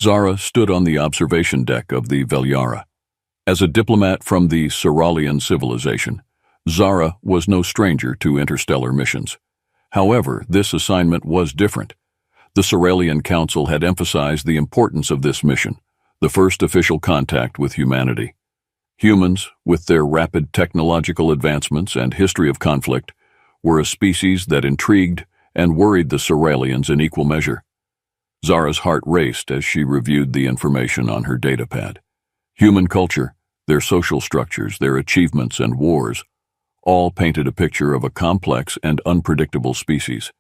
Zara stood on the observation deck of the Velyara. As a diplomat from the Ceralian civilization, Zara was no stranger to interstellar missions. However, this assignment was different. The Ceralian Council had emphasized the importance of this mission, the first official contact with humanity. Humans, with their rapid technological advancements and history of conflict, were a species that intrigued and worried the Ceralians in equal measure. Zara's heart raced as she reviewed the information on her datapad. Human culture, their social structures, their achievements and wars, all painted a picture of a complex and unpredictable species.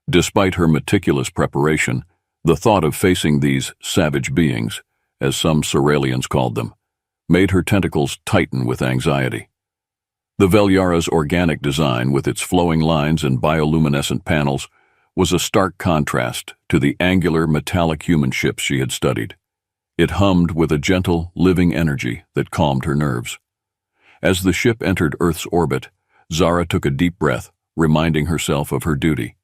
Despite her meticulous preparation, the thought of facing these savage beings, as some Ceralians called them, made her tentacles tighten with anxiety. The Velyara's organic design, with its flowing lines and bioluminescent panels, was a stark contrast to the angular, metallic human ships she had studied. It hummed with a gentle, living energy that calmed her nerves. As the ship entered Earth's orbit, Zara took a deep breath, reminding herself of her duty.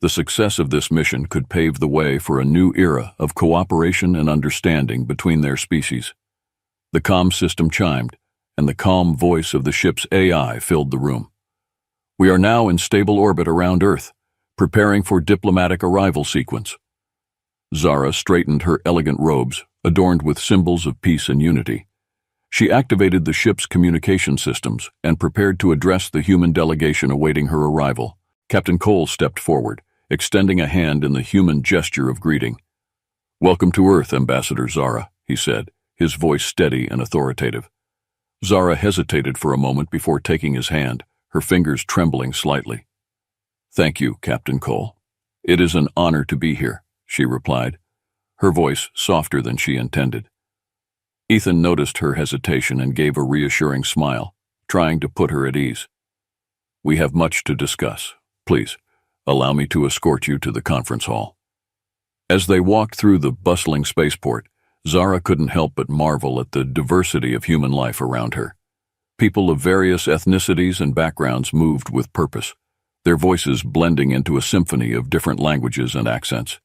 The success of this mission could pave the way for a new era of cooperation and understanding between their species. The comm system chimed, and the calm voice of the ship's AI filled the room. "We are now in stable orbit around Earth, preparing for diplomatic arrival sequence." Zara straightened her elegant robes, adorned with symbols of peace and unity. She activated the ship's communication systems and prepared to address the human delegation awaiting her arrival. Captain Cole stepped forward, extending a hand in the human gesture of greeting. "Welcome to Earth, Ambassador Zara," he said, his voice steady and authoritative. Zara hesitated for a moment before taking his hand, her fingers trembling slightly. "Thank you, Captain Cole. It is an honor to be here," she replied, her voice softer than she intended. Ethan noticed her hesitation and gave a reassuring smile, trying to put her at ease. "We have much to discuss. Please, allow me to escort you to the conference hall." As they walked through the bustling spaceport, Zara couldn't help but marvel at the diversity of human life around her. People of various ethnicities and backgrounds moved with purpose, their voices blending into a symphony of different languages and accents.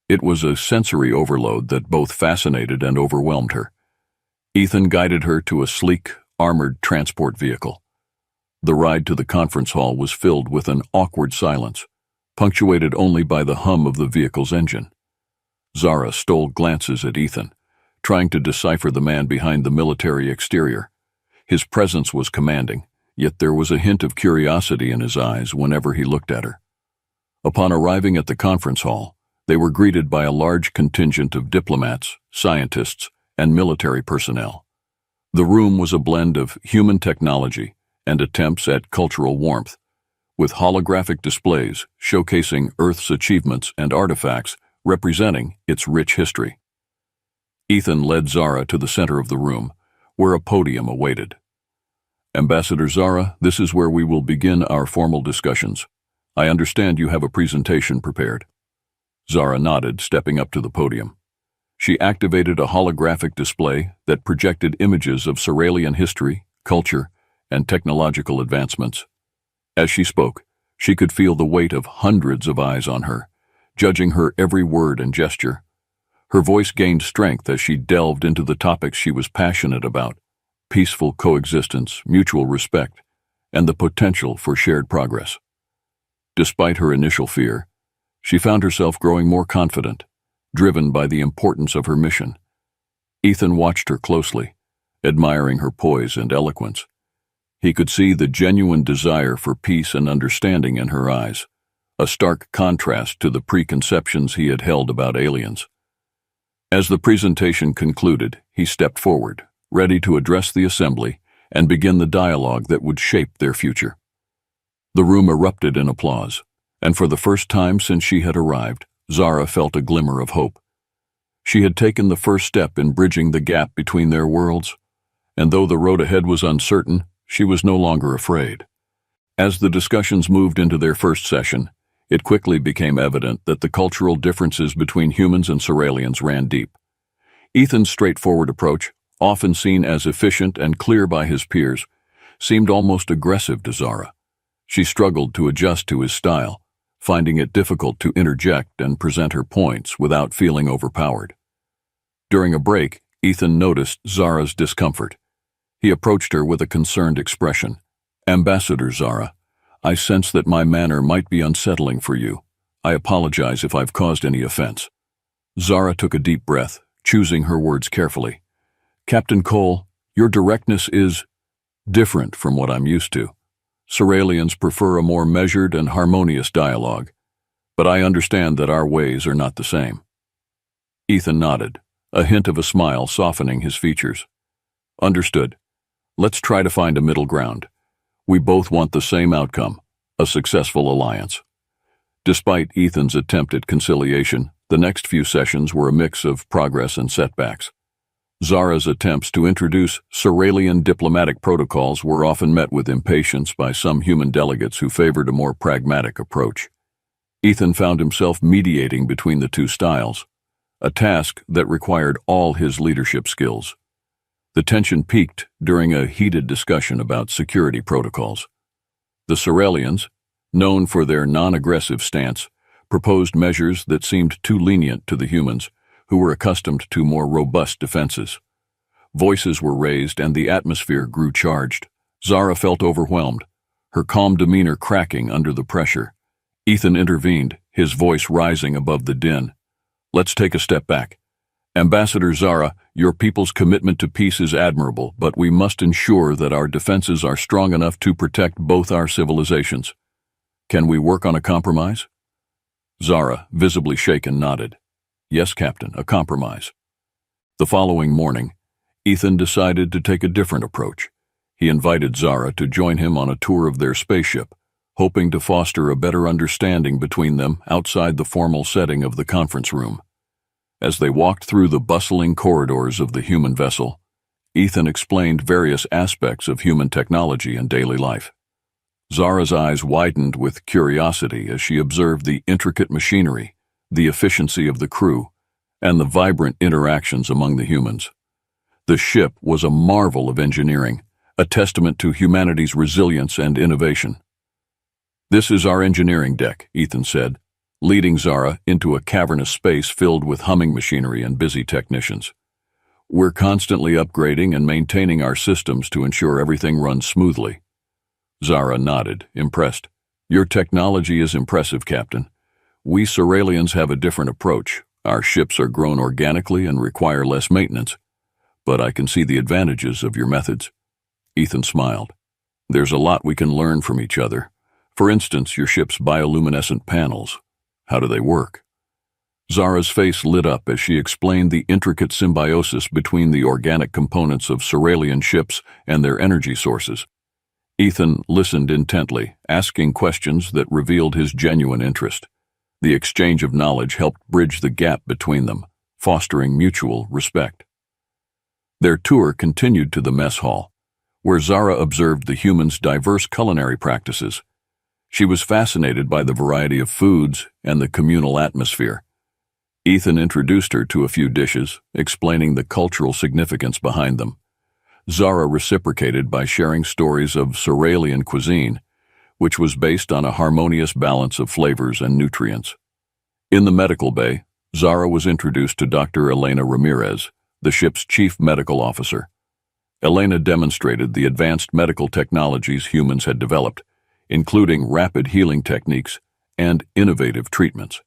It was a sensory overload that both fascinated and overwhelmed her. Ethan guided her to a sleek, armored transport vehicle. The ride to the conference hall was filled with an awkward silence, punctuated only by the hum of the vehicle's engine. Zara stole glances at Ethan, trying to decipher the man behind the military exterior. His presence was commanding, yet there was a hint of curiosity in his eyes whenever he looked at her. Upon arriving at the conference hall, they were greeted by a large contingent of diplomats, scientists, and military personnel. The room was a blend of human technology and attempts at cultural warmth, with holographic displays showcasing Earth's achievements and artifacts representing its rich history. Ethan led Zara to the center of the room, where a podium awaited. "Ambassador Zara, this is where we will begin our formal discussions. I understand you have a presentation prepared." Zara nodded, stepping up to the podium. She activated a holographic display that projected images of Ceralian history, culture, and technological advancements. As she spoke, she could feel the weight of hundreds of eyes on her, judging her every word and gesture. Her voice gained strength as she delved into the topics she was passionate about: peaceful coexistence, mutual respect, and the potential for shared progress. Despite her initial fear, she found herself growing more confident, driven by the importance of her mission. Ethan watched her closely, admiring her poise and eloquence. He could see the genuine desire for peace and understanding in her eyes, a stark contrast to the preconceptions he had held about aliens. As the presentation concluded, he stepped forward, ready to address the assembly and begin the dialogue that would shape their future. The room erupted in applause, and for the first time since she had arrived, Zara felt a glimmer of hope. She had taken the first step in bridging the gap between their worlds, and though the road ahead was uncertain, she was no longer afraid. As the discussions moved into their first session, it quickly became evident that the cultural differences between humans and Ceralians ran deep. Ethan's straightforward approach, often seen as efficient and clear by his peers, seemed almost aggressive to Zara. She struggled to adjust to his style, finding it difficult to interject and present her points without feeling overpowered. During a break, Ethan noticed Zara's discomfort. He approached her with a concerned expression. "Ambassador Zara, I sense that my manner might be unsettling for you. I apologize if I've caused any offense." Zara took a deep breath, choosing her words carefully. "Captain Cole, your directness is different from what I'm used to. Ceralians prefer a more measured and harmonious dialogue, but I understand that our ways are not the same." Ethan nodded, a hint of a smile softening his features. "Understood. Let's try to find a middle ground. We both want the same outcome, a successful alliance." Despite Ethan's attempt at conciliation, the next few sessions were a mix of progress and setbacks. Zara's attempts to introduce Ceralian diplomatic protocols were often met with impatience by some human delegates who favored a more pragmatic approach. Ethan found himself mediating between the two styles, a task that required all his leadership skills. The tension peaked during a heated discussion about security protocols. The Ceralians, known for their non-aggressive stance, proposed measures that seemed too lenient to the humans, who were accustomed to more robust defenses. Voices were raised and the atmosphere grew charged. Zara felt overwhelmed, her calm demeanor cracking under the pressure. Ethan intervened, his voice rising above the din. "Let's take a step back. Ambassador Zara, your people's commitment to peace is admirable, but we must ensure that our defenses are strong enough to protect both our civilizations. Can we work on a compromise?" Zara, visibly shaken, nodded. "Yes, Captain, a compromise." The following morning, Ethan decided to take a different approach. He invited Zara to join him on a tour of their spaceship, hoping to foster a better understanding between them outside the formal setting of the conference room. As they walked through the bustling corridors of the human vessel, Ethan explained various aspects of human technology and daily life. Zara's eyes widened with curiosity as she observed the intricate machinery, the efficiency of the crew, and the vibrant interactions among the humans. The ship was a marvel of engineering, a testament to humanity's resilience and innovation. "This is our engineering deck," Ethan said, leading Zara into a cavernous space filled with humming machinery and busy technicians. "We're constantly upgrading and maintaining our systems to ensure everything runs smoothly." Zara nodded, impressed. "Your technology is impressive, Captain. We Ceralians have a different approach. Our ships are grown organically and require less maintenance. But I can see the advantages of your methods." Ethan smiled. "There's a lot we can learn from each other. For instance, your ship's bioluminescent panels. How do they work?" Zara's face lit up as she explained the intricate symbiosis between the organic components of Ceralian ships and their energy sources. Ethan listened intently, asking questions that revealed his genuine interest. The exchange of knowledge helped bridge the gap between them, fostering mutual respect. Their tour continued to the mess hall, where Zara observed the humans' diverse culinary practices. She was fascinated by the variety of foods and the communal atmosphere. Ethan introduced her to a few dishes, explaining the cultural significance behind them. Zara reciprocated by sharing stories of Ceralian cuisine, which was based on a harmonious balance of flavors and nutrients. In the medical bay, Zara was introduced to Dr. Elena Ramirez, the ship's chief medical officer. Elena demonstrated the advanced medical technologies humans had developed, including rapid healing techniques and innovative treatments.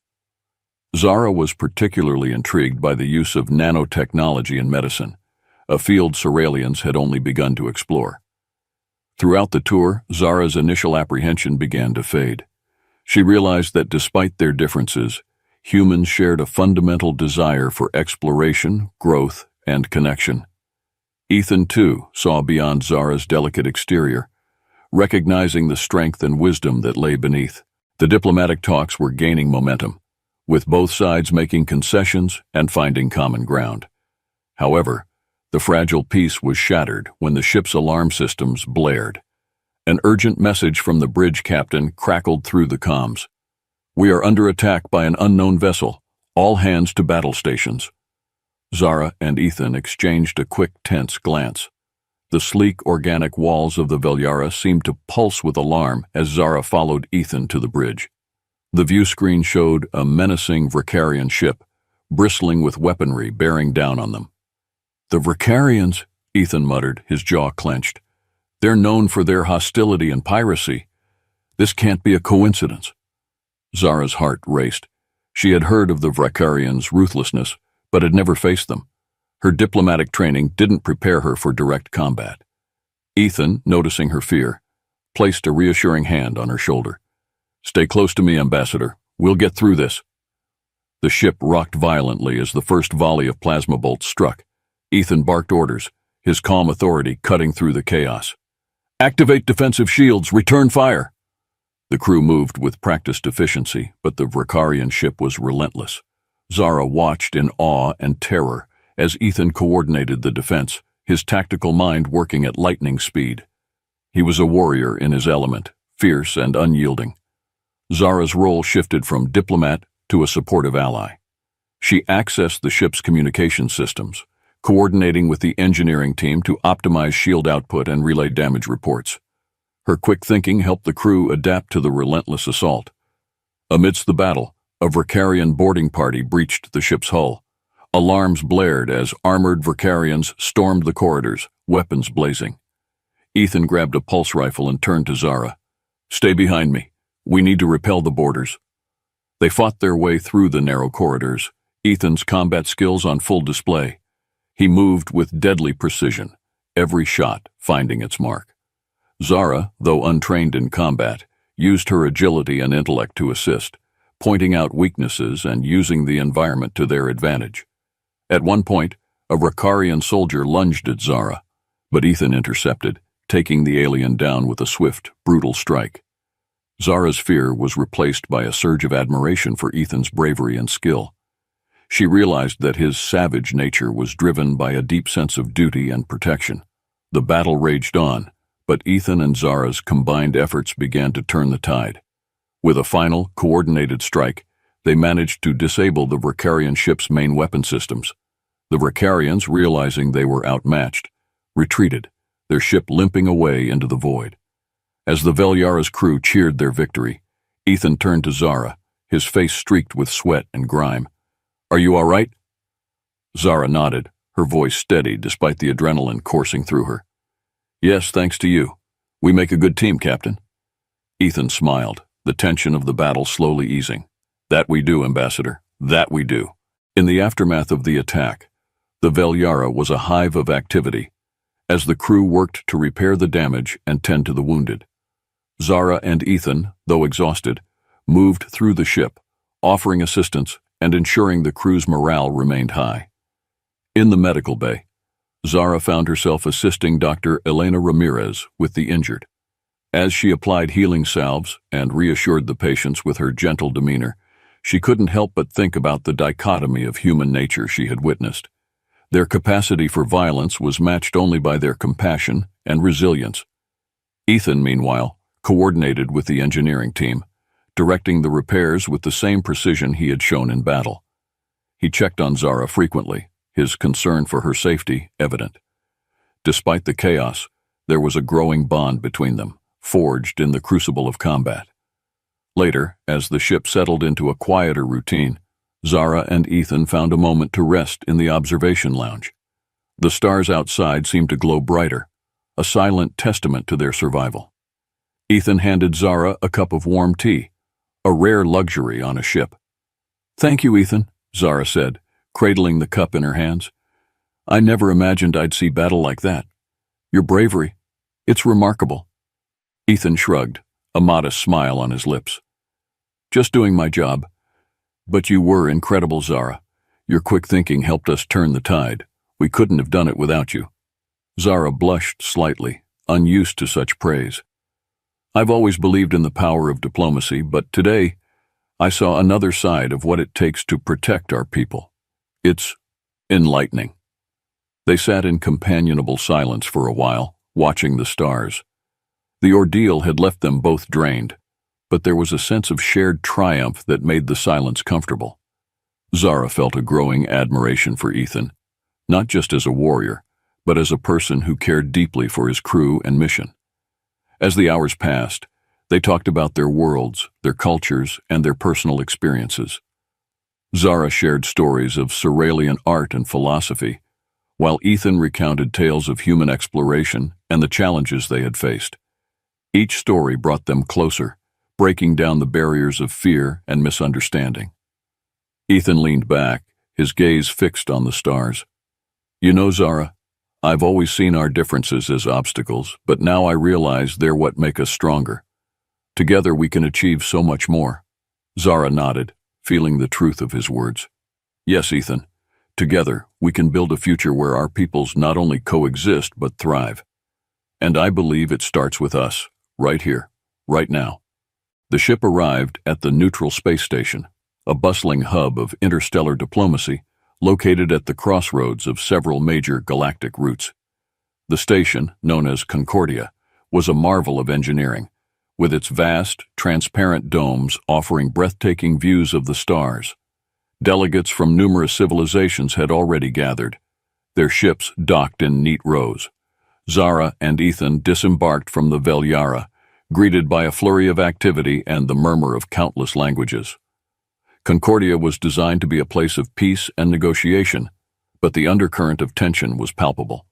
Zara was particularly intrigued by the use of nanotechnology in medicine, a field Ceralians had only begun to explore. Throughout the tour, Zara's initial apprehension began to fade. She realized that despite their differences, humans shared a fundamental desire for exploration, growth, and connection. Ethan, too, saw beyond Zara's delicate exterior, recognizing the strength and wisdom that lay beneath. The diplomatic talks were gaining momentum, with both sides making concessions and finding common ground. However, the fragile peace was shattered when the ship's alarm systems blared. An urgent message from the bridge captain crackled through the comms. "We are under attack by an unknown vessel. All hands to battle stations." Zara and Ethan exchanged a quick, tense glance. The sleek, organic walls of the Velyara seemed to pulse with alarm as Zara followed Ethan to the bridge. The view screen showed a menacing Vricarian ship, bristling with weaponry bearing down on them. "The Vricarians," Ethan muttered, his jaw clenched. "They're known for their hostility and piracy. This can't be a coincidence." Zara's heart raced. She had heard of the Vricarians' ruthlessness, but had never faced them. Her diplomatic training didn't prepare her for direct combat. Ethan, noticing her fear, placed a reassuring hand on her shoulder. "Stay close to me, Ambassador. We'll get through this." The ship rocked violently as the first volley of plasma bolts struck. Ethan barked orders, his calm authority cutting through the chaos. "Activate defensive shields. Return fire." The crew moved with practiced efficiency, but the Vricarian ship was relentless. Zara watched in awe and terror as Ethan coordinated the defense, his tactical mind working at lightning speed. He was a warrior in his element, fierce and unyielding. Zara's role shifted from diplomat to a supportive ally. She accessed the ship's communication systems, coordinating with the engineering team to optimize shield output and relay damage reports. Her quick thinking helped the crew adapt to the relentless assault. Amidst the battle, a Vricarian boarding party breached the ship's hull. Alarms blared as armored Vricarians stormed the corridors, weapons blazing. Ethan grabbed a pulse rifle and turned to Zara. "Stay behind me. We need to repel the boarders." They fought their way through the narrow corridors, Ethan's combat skills on full display. He moved with deadly precision, every shot finding its mark. Zara, though untrained in combat, used her agility and intellect to assist, pointing out weaknesses and using the environment to their advantage. At one point, a Vricarian soldier lunged at Zara, but Ethan intercepted, taking the alien down with a swift, brutal strike. Zara's fear was replaced by a surge of admiration for Ethan's bravery and skill. She realized that his savage nature was driven by a deep sense of duty and protection. The battle raged on, but Ethan and Zara's combined efforts began to turn the tide. With a final, coordinated strike, they managed to disable the Vricarian ship's main weapon systems. The Vricarians, realizing they were outmatched, retreated, their ship limping away into the void. As the Velyara's crew cheered their victory, Ethan turned to Zara, his face streaked with sweat and grime. "Are you all right?" Zara nodded, her voice steady despite the adrenaline coursing through her. "Yes, thanks to you. We make a good team, Captain." Ethan smiled, the tension of the battle slowly easing. "That we do, Ambassador. That we do." In the aftermath of the attack, the Velyara was a hive of activity, as the crew worked to repair the damage and tend to the wounded. Zara and Ethan, though exhausted, moved through the ship, offering assistance and ensuring the crew's morale remained high. In the medical bay, Zara found herself assisting Dr. Elena Ramirez with the injured. As she applied healing salves and reassured the patients with her gentle demeanor, she couldn't help but think about the dichotomy of human nature she had witnessed. Their capacity for violence was matched only by their compassion and resilience. Ethan, meanwhile, coordinated with the engineering team, directing the repairs with the same precision he had shown in battle. He checked on Zara frequently, his concern for her safety evident. Despite the chaos, there was a growing bond between them, forged in the crucible of combat. Later, as the ship settled into a quieter routine, Zara and Ethan found a moment to rest in the observation lounge. The stars outside seemed to glow brighter, a silent testament to their survival. Ethan handed Zara a cup of warm tea, a rare luxury on a ship. "Thank you, Ethan," Zara said, cradling the cup in her hands. "I never imagined I'd see battle like that. Your bravery, it's remarkable." Ethan shrugged, a modest smile on his lips. "Just doing my job. But you were incredible, Zara. Your quick thinking helped us turn the tide. We couldn't have done it without you." Zara blushed slightly, unused to such praise. "I've always believed in the power of diplomacy, but today I saw another side of what it takes to protect our people. It's enlightening." They sat in companionable silence for a while, watching the stars. The ordeal had left them both drained, but there was a sense of shared triumph that made the silence comfortable. Zara felt a growing admiration for Ethan, not just as a warrior, but as a person who cared deeply for his crew and mission. As the hours passed, they talked about their worlds, their cultures, and their personal experiences. Zara shared stories of Surrealian art and philosophy, while Ethan recounted tales of human exploration and the challenges they had faced. Each story brought them closer, breaking down the barriers of fear and misunderstanding. Ethan leaned back, his gaze fixed on the stars. "You know, Zara, I've always seen our differences as obstacles, but now I realize they're what make us stronger. Together we can achieve so much more." Zara nodded, feeling the truth of his words. "Yes, Ethan. Together we can build a future where our peoples not only coexist but thrive. And I believe it starts with us, right here, right now." The ship arrived at the neutral space station, a bustling hub of interstellar diplomacy located at the crossroads of several major galactic routes. The station, known as Concordia, was a marvel of engineering, with its vast, transparent domes offering breathtaking views of the stars. Delegates from numerous civilizations had already gathered, their ships docked in neat rows. Zara and Ethan disembarked from the Velyara, greeted by a flurry of activity and the murmur of countless languages. Concordia was designed to be a place of peace and negotiation, but the undercurrent of tension was palpable.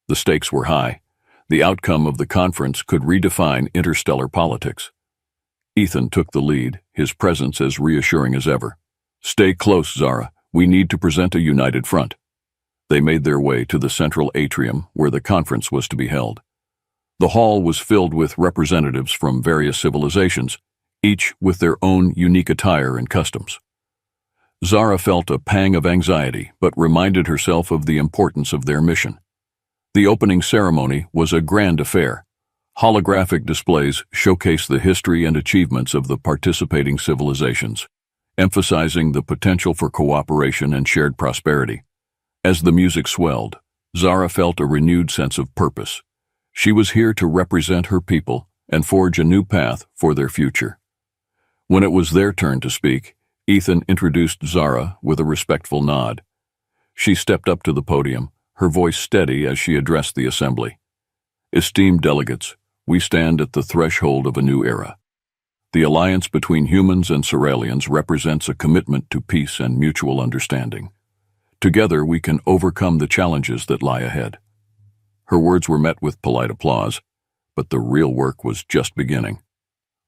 The stakes were high. The outcome of the conference could redefine interstellar politics. Ethan took the lead, his presence as reassuring as ever. "Stay close, Zara. We need to present a united front." They made their way to the central atrium where the conference was to be held. The hall was filled with representatives from various civilizations, each with their own unique attire and customs. Zara felt a pang of anxiety, but reminded herself of the importance of their mission. The opening ceremony was a grand affair. Holographic displays showcased the history and achievements of the participating civilizations, emphasizing the potential for cooperation and shared prosperity. As the music swelled, Zara felt a renewed sense of purpose. She was here to represent her people and forge a new path for their future. When it was their turn to speak, Ethan introduced Zara with a respectful nod. She stepped up to the podium, her voice steady as she addressed the assembly. "Esteemed delegates, we stand at the threshold of a new era. The alliance between humans and Surrealians represents a commitment to peace and mutual understanding. Together we can overcome the challenges that lie ahead." Her words were met with polite applause, but the real work was just beginning.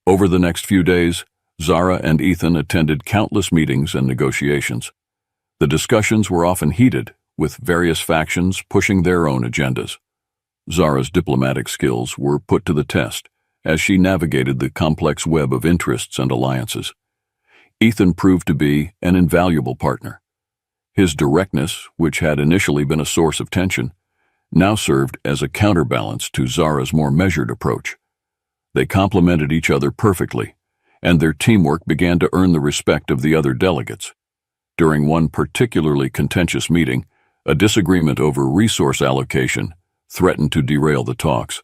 Over the next few days, Zara and Ethan attended countless meetings and negotiations. The discussions were often heated, with various factions pushing their own agendas. Zara's diplomatic skills were put to the test as she navigated the complex web of interests and alliances. Ethan proved to be an invaluable partner. His directness, which had initially been a source of tension, now served as a counterbalance to Zara's more measured approach. They complemented each other perfectly, and their teamwork began to earn the respect of the other delegates. During one particularly contentious meeting, a disagreement over resource allocation threatened to derail the talks.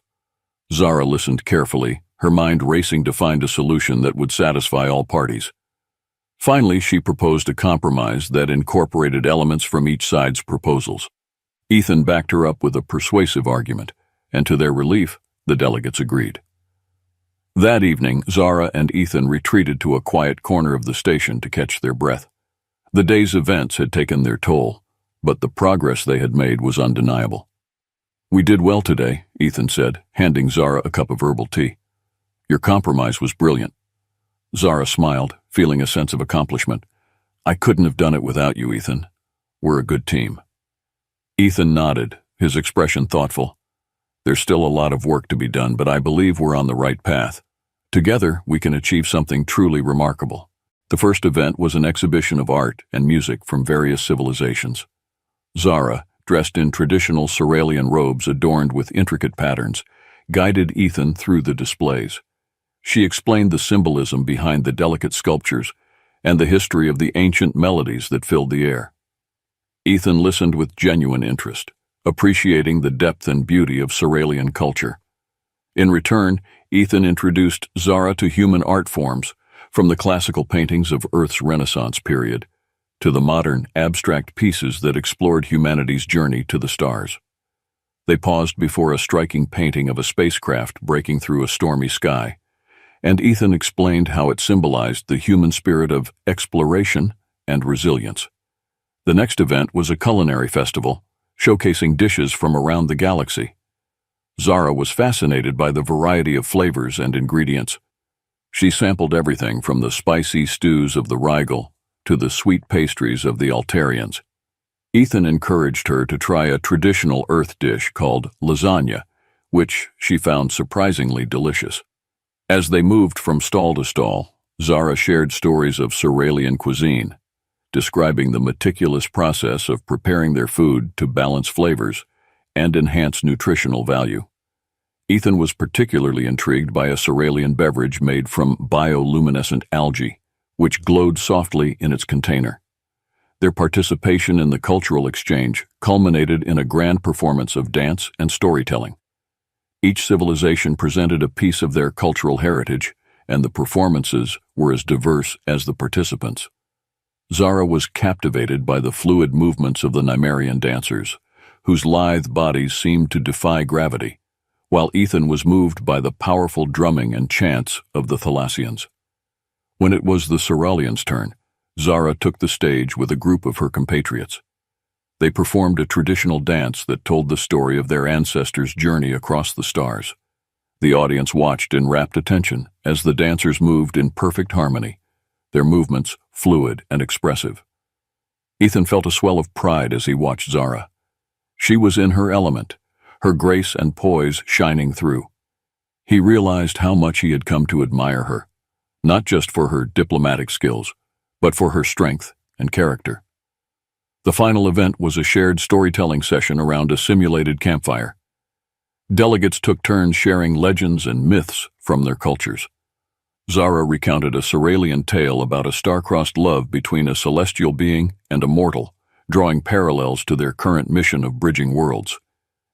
Zara listened carefully, her mind racing to find a solution that would satisfy all parties. Finally, she proposed a compromise that incorporated elements from each side's proposals. Ethan backed her up with a persuasive argument, and to their relief, the delegates agreed. That evening, Zara and Ethan retreated to a quiet corner of the station to catch their breath. The day's events had taken their toll, but the progress they had made was undeniable. "We did well today," Ethan said, handing Zara a cup of herbal tea. "Your compromise was brilliant." Zara smiled, feeling a sense of accomplishment. "I couldn't have done it without you, Ethan. We're a good team." Ethan nodded, his expression thoughtful. "There's still a lot of work to be done, but I believe we're on the right path. Together, we can achieve something truly remarkable." The first event was an exhibition of art and music from various civilizations. Zara, dressed in traditional Surrealian robes adorned with intricate patterns, guided Ethan through the displays. She explained the symbolism behind the delicate sculptures and the history of the ancient melodies that filled the air. Ethan listened with genuine interest, appreciating the depth and beauty of Surrealian culture. In return, Ethan introduced Zara to human art forms, from the classical paintings of Earth's Renaissance period to the modern, abstract pieces that explored humanity's journey to the stars. They paused before a striking painting of a spacecraft breaking through a stormy sky, and Ethan explained how it symbolized the human spirit of exploration and resilience. The next event was a culinary festival, showcasing dishes from around the galaxy. Zara was fascinated by the variety of flavors and ingredients. She sampled everything from the spicy stews of the Rigel to the sweet pastries of the Altarians. Ethan encouraged her to try a traditional Earth dish called lasagna, which she found surprisingly delicious. As they moved from stall to stall, Zara shared stories of Cerealian cuisine, describing the meticulous process of preparing their food to balance flavors and enhance nutritional value. Ethan was particularly intrigued by a Cerealian beverage made from bioluminescent algae, which glowed softly in its container. Their participation in the cultural exchange culminated in a grand performance of dance and storytelling. Each civilization presented a piece of their cultural heritage, and the performances were as diverse as the participants. Zara was captivated by the fluid movements of the Nimerian dancers, whose lithe bodies seemed to defy gravity, while Ethan was moved by the powerful drumming and chants of the Thalassians. When it was the Cerealians' turn, Zara took the stage with a group of her compatriots. They performed a traditional dance that told the story of their ancestors' journey across the stars. The audience watched in rapt attention as the dancers moved in perfect harmony, their movements fluid and expressive. Ethan felt a swell of pride as he watched Zara. She was in her element, her grace and poise shining through. He realized how much he had come to admire her, not just for her diplomatic skills, but for her strength and character. The final event was a shared storytelling session around a simulated campfire. Delegates took turns sharing legends and myths from their cultures. Zara recounted a Cerealian tale about a star-crossed love between a celestial being and a mortal, drawing parallels to their current mission of bridging worlds.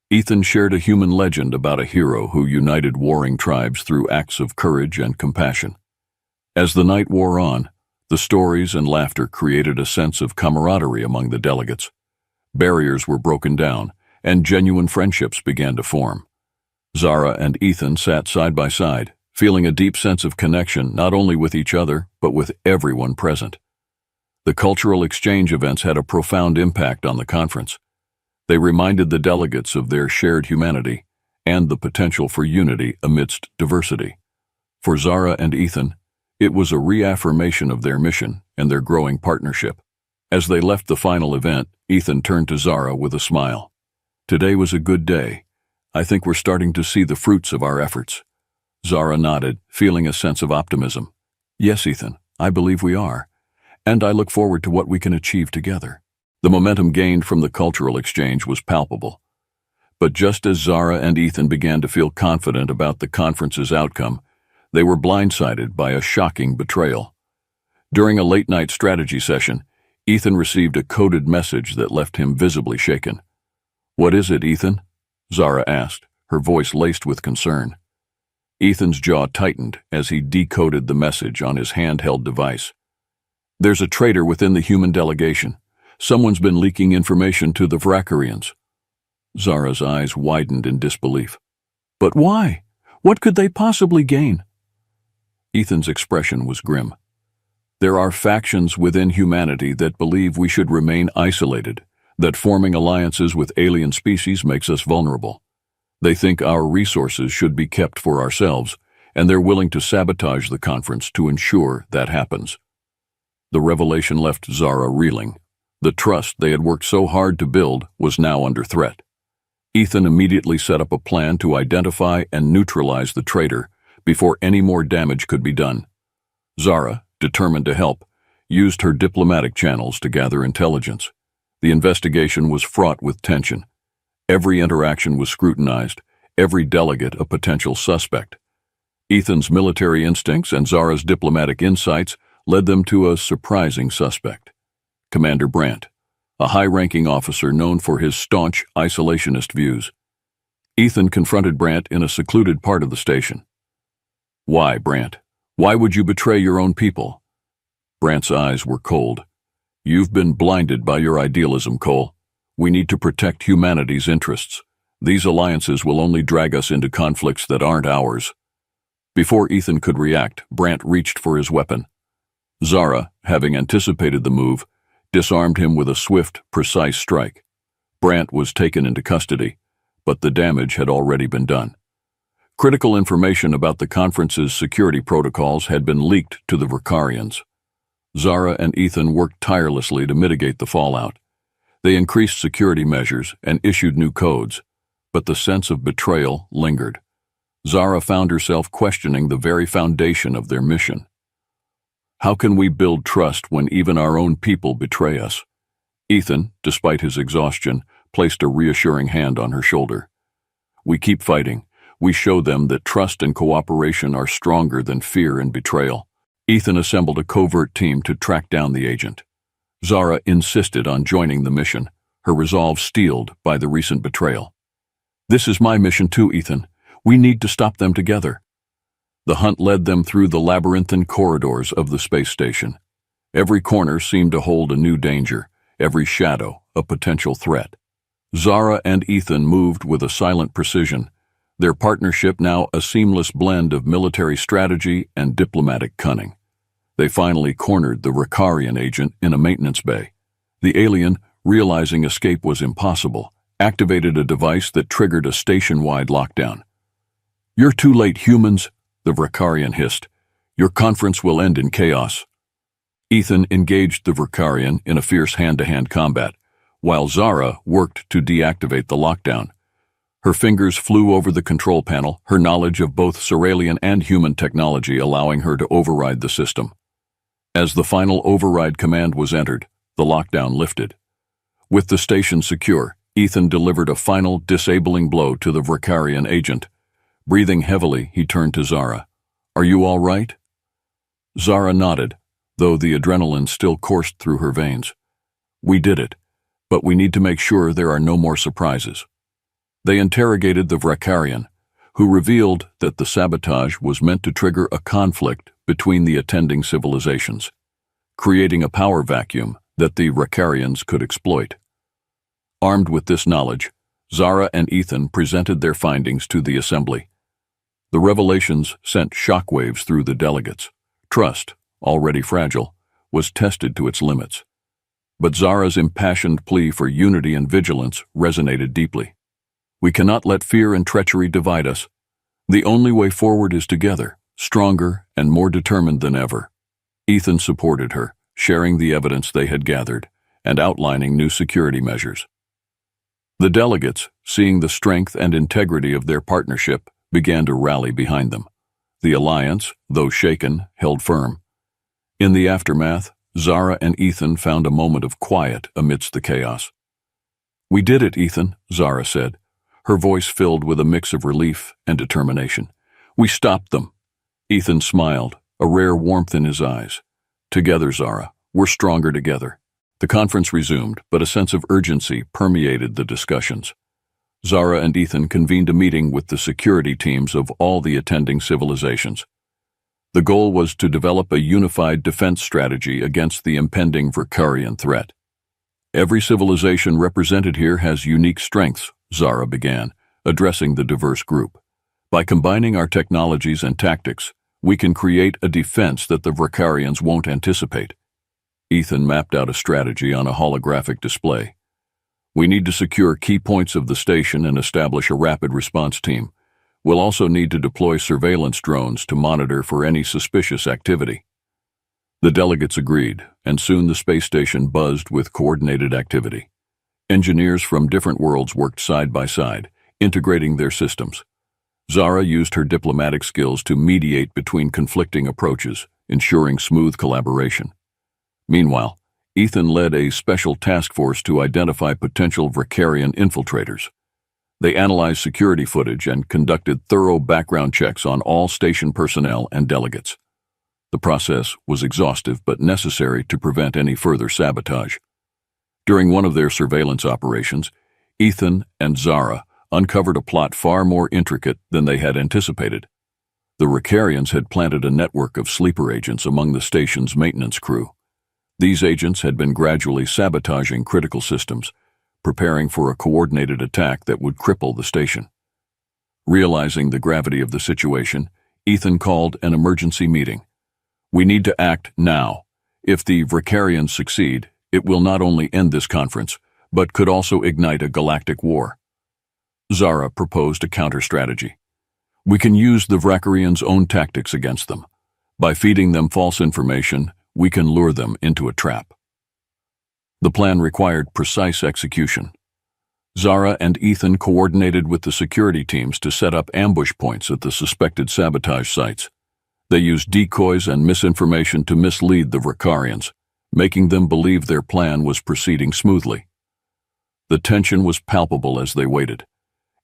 Ethan shared a human legend about a hero who united warring tribes through acts of courage and compassion. As the night wore on, the stories and laughter created a sense of camaraderie among the delegates. Barriers were broken down, and genuine friendships began to form. Zara and Ethan sat side by side, feeling a deep sense of connection not only with each other, but with everyone present. The cultural exchange events had a profound impact on the conference. They reminded the delegates of their shared humanity and the potential for unity amidst diversity. For Zara and Ethan, it was a reaffirmation of their mission and their growing partnership. As they left the final event, Ethan turned to Zara with a smile. "Today was a good day. I think we're starting to see the fruits of our efforts." Zara nodded, feeling a sense of optimism. "Yes, Ethan, I believe we are, and I look forward to what we can achieve together." The momentum gained from the cultural exchange was palpable. But just as Zara and Ethan began to feel confident about the conference's outcome, they were blindsided by a shocking betrayal. During a late-night strategy session, Ethan received a coded message that left him visibly shaken. "What is it, Ethan?" Zara asked, her voice laced with concern. Ethan's jaw tightened as he decoded the message on his handheld device. "There's a traitor within the human delegation. Someone's been leaking information to the Vrakarians." Zara's eyes widened in disbelief. "But why? What could they possibly gain?" Ethan's expression was grim. "There are factions within humanity that believe we should remain isolated, that forming alliances with alien species makes us vulnerable. They think our resources should be kept for ourselves, and they're willing to sabotage the conference to ensure that happens." The revelation left Zara reeling. The trust they had worked so hard to build was now under threat. Ethan immediately set up a plan to identify and neutralize the traitor before any more damage could be done. Zara, determined to help, used her diplomatic channels to gather intelligence. The investigation was fraught with tension. Every interaction was scrutinized, every delegate a potential suspect. Ethan's military instincts and Zara's diplomatic insights led them to a surprising suspect: Commander Brandt, a high-ranking officer known for his staunch isolationist views. Ethan confronted Brandt in a secluded part of the station. "Why, Brandt? Why would you betray your own people?" Brandt's eyes were cold. "You've been blinded by your idealism, Cole. We need to protect humanity's interests. These alliances will only drag us into conflicts that aren't ours." Before Ethan could react, Brandt reached for his weapon. Zara, having anticipated the move, disarmed him with a swift, precise strike. Brant was taken into custody, but the damage had already been done. Critical information about the conference's security protocols had been leaked to the Vrikarians. Zara and Ethan worked tirelessly to mitigate the fallout. They increased security measures and issued new codes, but the sense of betrayal lingered. Zara found herself questioning the very foundation of their mission. How can we build trust when even our own people betray us? Ethan, despite his exhaustion, placed a reassuring hand on her shoulder. We keep fighting. We show them that trust and cooperation are stronger than fear and betrayal. Ethan assembled a covert team to track down the agent. Zara insisted on joining the mission, her resolve steeled by the recent betrayal. This is my mission too, Ethan. We need to stop them together. The hunt led them through the labyrinthine corridors of the space station. Every corner seemed to hold a new danger, every shadow a potential threat. Zara and Ethan moved with a silent precision, their partnership now a seamless blend of military strategy and diplomatic cunning. They finally cornered the Vrikarian agent in a maintenance bay. The alien, realizing escape was impossible, activated a device that triggered a station-wide lockdown. "You're too late, humans," the Vrikarian hissed. "Your conference will end in chaos." Ethan engaged the Vrikarian in a fierce hand-to-hand combat, while Zara worked to deactivate the lockdown. Her fingers flew over the control panel, her knowledge of both Cerealian and human technology allowing her to override the system. As the final override command was entered, the lockdown lifted. With the station secure, Ethan delivered a final disabling blow to the Vrikarian agent. Breathing heavily, he turned to Zara. "Are you all right?" Zara nodded, though the adrenaline still coursed through her veins. "We did it, but we need to make sure there are no more surprises." They interrogated the Vrikarian, who revealed that the sabotage was meant to trigger a conflict between the attending civilizations, creating a power vacuum that the Vrikarians could exploit. Armed with this knowledge, Zara and Ethan presented their findings to the assembly. The revelations sent shockwaves through the delegates. Trust, already fragile, was tested to its limits. But Zara's impassioned plea for unity and vigilance resonated deeply. "We cannot let fear and treachery divide us. The only way forward is together, stronger and more determined than ever." Ethan supported her, sharing the evidence they had gathered and outlining new security measures. The delegates, seeing the strength and integrity of their partnership, began to rally behind them. The alliance, though shaken, held firm. In the aftermath, Zara and Ethan found a moment of quiet amidst the chaos. "We did it, Ethan," Zara said, her voice filled with a mix of relief and determination. "We stopped them." Ethan smiled, a rare warmth in his eyes. "Together, Zara, we're stronger together." The conference resumed, but a sense of urgency permeated the discussions. Zara and Ethan convened a meeting with the security teams of all the attending civilizations. The goal was to develop a unified defense strategy against the impending Vrikarian threat. "Every civilization represented here has unique strengths," Zara began, addressing the diverse group. "By combining our technologies and tactics, we can create a defense that the Vrikarians won't anticipate." Ethan mapped out a strategy on a holographic display. "We need to secure key points of the station and establish a rapid response team. We'll also need to deploy surveillance drones to monitor for any suspicious activity." The delegates agreed, and soon the space station buzzed with coordinated activity. Engineers from different worlds worked side by side, integrating their systems. Zara used her diplomatic skills to mediate between conflicting approaches, ensuring smooth collaboration. Meanwhile, Ethan led a special task force to identify potential Vrikarian infiltrators. They analyzed security footage and conducted thorough background checks on all station personnel and delegates. The process was exhaustive but necessary to prevent any further sabotage. During one of their surveillance operations, Ethan and Zara uncovered a plot far more intricate than they had anticipated. The Vrikarians had planted a network of sleeper agents among the station's maintenance crew. These agents had been gradually sabotaging critical systems, preparing for a coordinated attack that would cripple the station. Realizing the gravity of the situation, Ethan called an emergency meeting. "We need to act now. If the Vricarians succeed, it will not only end this conference, but could also ignite a galactic war. Zara proposed a counter-strategy. We can use the Vricarians' own tactics against them. By feeding them false information, we can lure them into a trap. The plan required precise execution. Zara and Ethan coordinated with the security teams to set up ambush points at the suspected sabotage sites. They used decoys and misinformation to mislead the Vricarians, making them believe their plan was proceeding smoothly. The tension was palpable as they waited.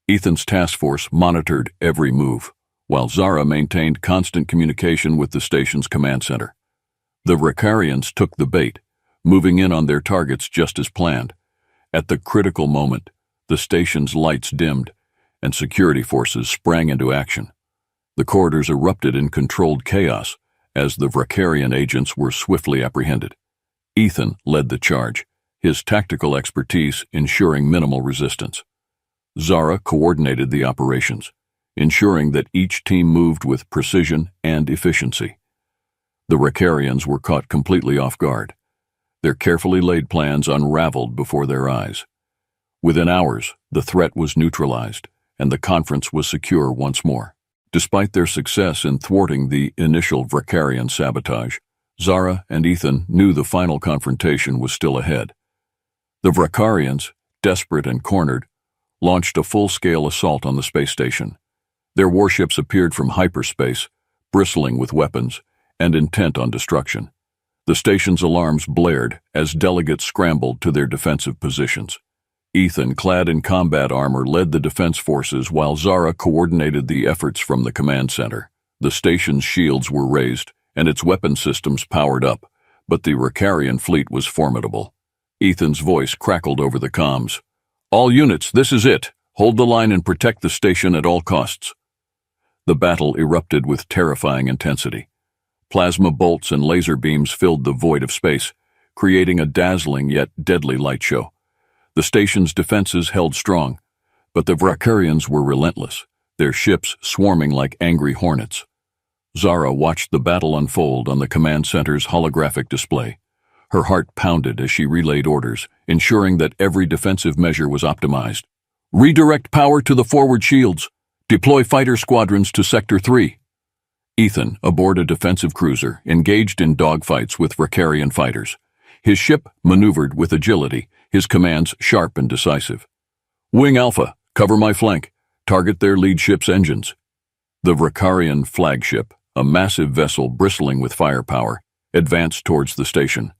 Ethan's task force monitored every move, while Zara maintained constant communication with the station's command center. The Vricarians took the bait, moving in on their targets just as planned. At the critical moment, the station's lights dimmed, and security forces sprang into action. The corridors erupted in controlled chaos as the Vricarian agents were swiftly apprehended. Ethan led the charge, his tactical expertise ensuring minimal resistance. Zara coordinated the operations, ensuring that each team moved with precision and efficiency. The Vricarians were caught completely off guard. Their carefully laid plans unraveled before their eyes. Within hours, the threat was neutralized, and the conference was secure once more. Despite their success in thwarting the initial Vricarian sabotage, Zara and Ethan knew the final confrontation was still ahead. The Vricarians, desperate and cornered, launched a full-scale assault on the space station. Their warships appeared from hyperspace, bristling with weapons and intent on destruction. The station's alarms blared as delegates scrambled to their defensive positions. Ethan, clad in combat armor, led the defense forces while Zara coordinated the efforts from the command center. The station's shields were raised and its weapon systems powered up, but the Vricarian fleet was formidable. Ethan's voice crackled over the comms. "All units, this is it. Hold the line and protect the station at all costs." The battle erupted with terrifying intensity. Plasma bolts and laser beams filled the void of space, creating a dazzling yet deadly light show. The station's defenses held strong, but the Vricarians were relentless, their ships swarming like angry hornets. Zara watched the battle unfold on the command center's holographic display. Her heart pounded as she relayed orders, ensuring that every defensive measure was optimized. "Redirect power to the forward shields. Deploy fighter squadrons to Sector 3. Ethan, aboard a defensive cruiser, engaged in dogfights with Vricarian fighters. His ship maneuvered with agility, his commands sharp and decisive. "Wing Alpha, cover my flank. Target their lead ship's engines." The Vricarian flagship, a massive vessel bristling with firepower, advanced towards the station.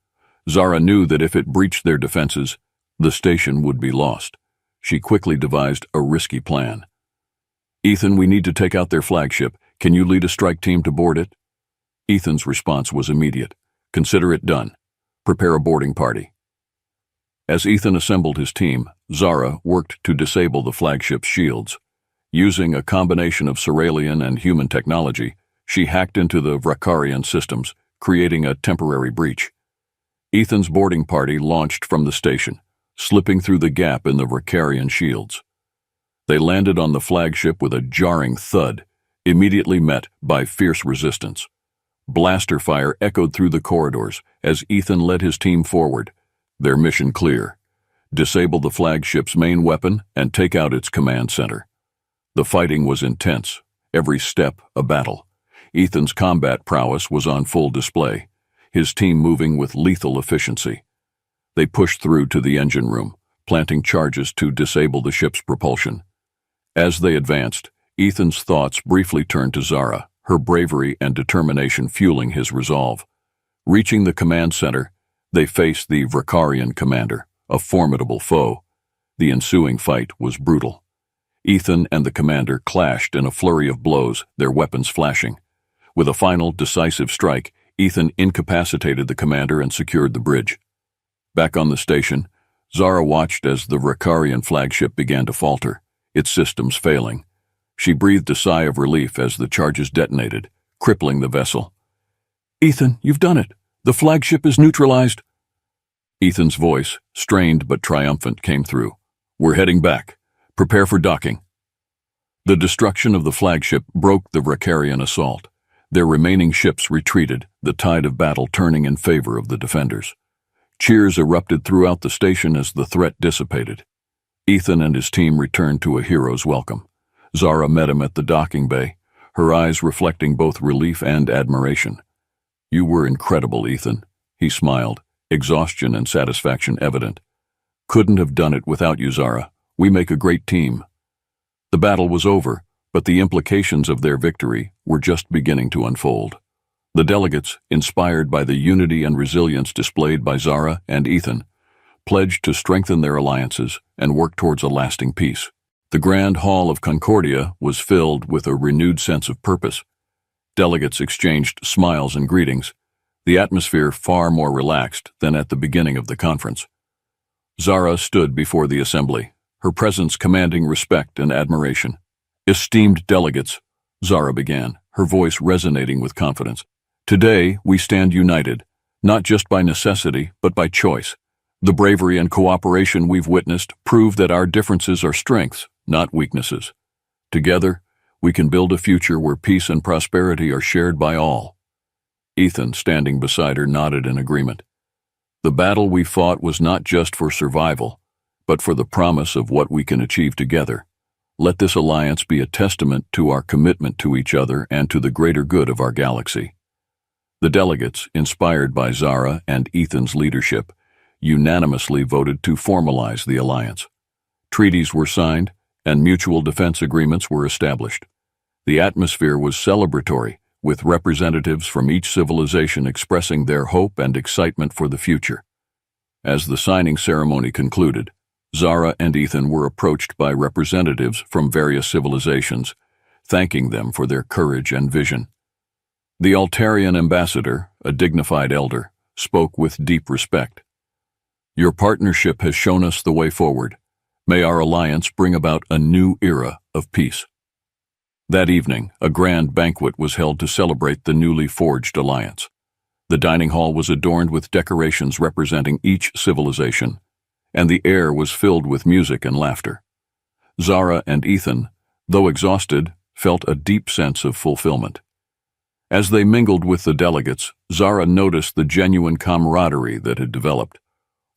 Zara knew that if it breached their defenses, the station would be lost. She quickly devised a risky plan. "Ethan, we need to take out their flagship. Can you lead a strike team to board it?" Ethan's response was immediate. "Consider it done. Prepare a boarding party." As Ethan assembled his team, Zara worked to disable the flagship's shields. Using a combination of Cerealian and human technology, she hacked into the Vricarian systems, creating a temporary breach. Ethan's boarding party launched from the station, slipping through the gap in the Vricarian shields. They landed on the flagship with a jarring thud, immediately met by fierce resistance. Blaster fire echoed through the corridors as Ethan led his team forward. Their mission clear: disable the flagship's main weapon and take out its command center. The fighting was intense, every step a battle. Ethan's combat prowess was on full display, his team moving with lethal efficiency. They pushed through to the engine room, planting charges to disable the ship's propulsion. As they advanced, Ethan's thoughts briefly turned to Zara, her bravery and determination fueling his resolve. Reaching the command center, they faced the Vricarian commander, a formidable foe. The ensuing fight was brutal. Ethan and the commander clashed in a flurry of blows, their weapons flashing. With a final, decisive strike, Ethan incapacitated the commander and secured the bridge. Back on the station, Zara watched as the Vricarian flagship began to falter, its systems failing. She breathed a sigh of relief as the charges detonated, crippling the vessel. "Ethan, you've done it. The flagship is neutralized." Ethan's voice, strained but triumphant, came through. "We're heading back. Prepare for docking." The destruction of the flagship broke the Vricarian assault. Their remaining ships retreated, the tide of battle turning in favor of the defenders. Cheers erupted throughout the station as the threat dissipated. Ethan and his team returned to a hero's welcome. Zara met him at the docking bay, her eyes reflecting both relief and admiration. "You were incredible, Ethan," he smiled, exhaustion and satisfaction evident. "Couldn't have done it without you, Zara. We make a great team." The battle was over, but the implications of their victory were just beginning to unfold. The delegates, inspired by the unity and resilience displayed by Zara and Ethan, pledged to strengthen their alliances and work towards a lasting peace. The Grand Hall of Concordia was filled with a renewed sense of purpose. Delegates exchanged smiles and greetings, the atmosphere far more relaxed than at the beginning of the conference. Zara stood before the assembly, her presence commanding respect and admiration. "Esteemed delegates," Zara began, her voice resonating with confidence. "Today we stand united, not just by necessity, but by choice. The bravery and cooperation we've witnessed prove that our differences are strengths, not weaknesses. Together, we can build a future where peace and prosperity are shared by all." Ethan, standing beside her, nodded in agreement. "The battle we fought was not just for survival, but for the promise of what we can achieve together. Let this alliance be a testament to our commitment to each other and to the greater good of our galaxy." The delegates, inspired by Zara and Ethan's leadership, unanimously voted to formalize the alliance. Treaties were signed, and mutual defense agreements were established. The atmosphere was celebratory, with representatives from each civilization expressing their hope and excitement for the future. As the signing ceremony concluded, Zara and Ethan were approached by representatives from various civilizations, thanking them for their courage and vision. The Altarian ambassador, a dignified elder, spoke with deep respect. "Your partnership has shown us the way forward. May our alliance bring about a new era of peace." That evening, a grand banquet was held to celebrate the newly forged alliance. The dining hall was adorned with decorations representing each civilization, and the air was filled with music and laughter. Zara and Ethan, though exhausted, felt a deep sense of fulfillment. As they mingled with the delegates, Zara noticed the genuine camaraderie that had developed.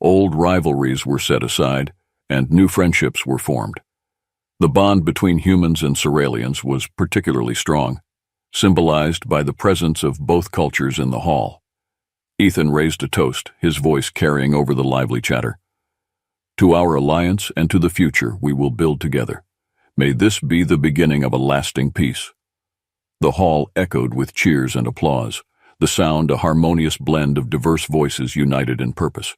Old rivalries were set aside, and new friendships were formed. The bond between humans and Ceralians was particularly strong, symbolized by the presence of both cultures in the hall. Ethan raised a toast, his voice carrying over the lively chatter. "To our alliance and to the future we will build together. May this be the beginning of a lasting peace." The hall echoed with cheers and applause, the sound a harmonious blend of diverse voices united in purpose.